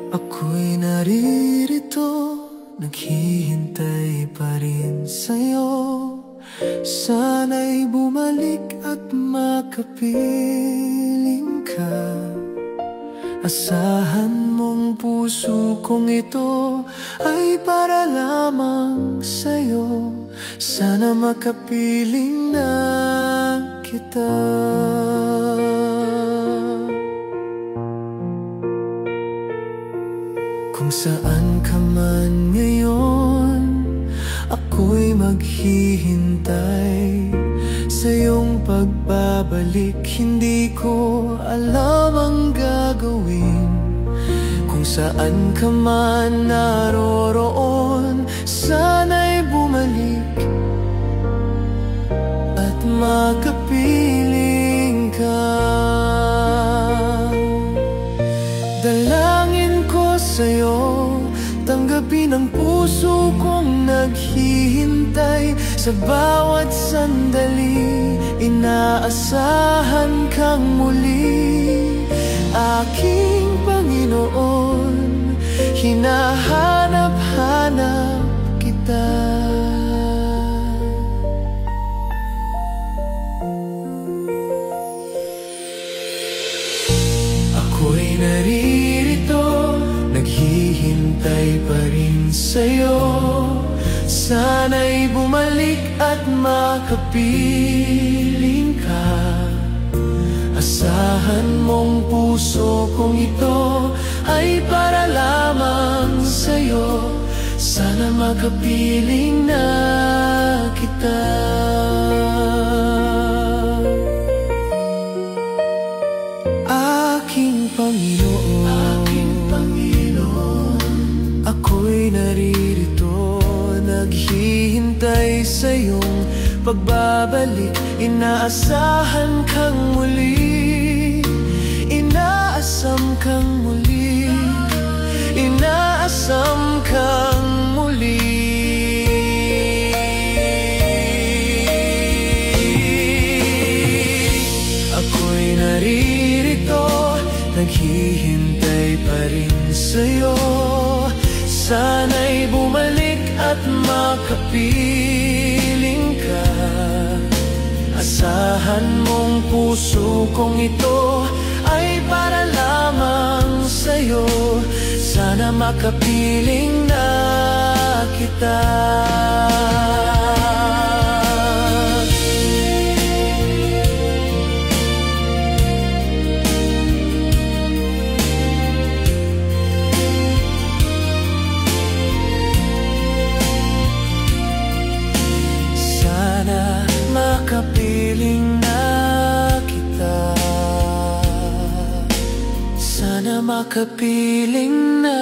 Ako'y naririto, naghihintay pa rin sa'yo. Sana'y bumalik at makapiling ka. Asahan mong puso kong ito ay para lamang sa'yo. Sana makapiling na kita. Kung saan ka man ngayon, ako'y maghihintay sa iyong pagbabalik. Hindi ko alam ang gagawin. Kung saan ka man naroroon, sana'y bumalik at makapiling ka. Dalangin ko sa'yo, tanggapin ang puso kong naghihintay. Sa bawat sandali, inaasahan kang muli. Aking Panginoon, hinahanap-hanap kita. Ako'y naririto, naghihintay pa rin sa'yo. Sana'y bumalik at makapiling ka. Asahan mong puso kong ito ay para lamang sa'yo. Sana makapiling na kita. Aking Panginoon, ako'y naririto, naghihintay sa iyong pagbabalik. Inaasahan kang muli, inaasam kang muli, inaasam kang muli. Ako'y naririto, naghihintay pa rin sa'yo. Sana'y bumalik at makapiling ka. Asahan mong puso kong ito ay para lamang sa'yo. Sana makapiling na kita. Makapiling na kita. Sana makapiling na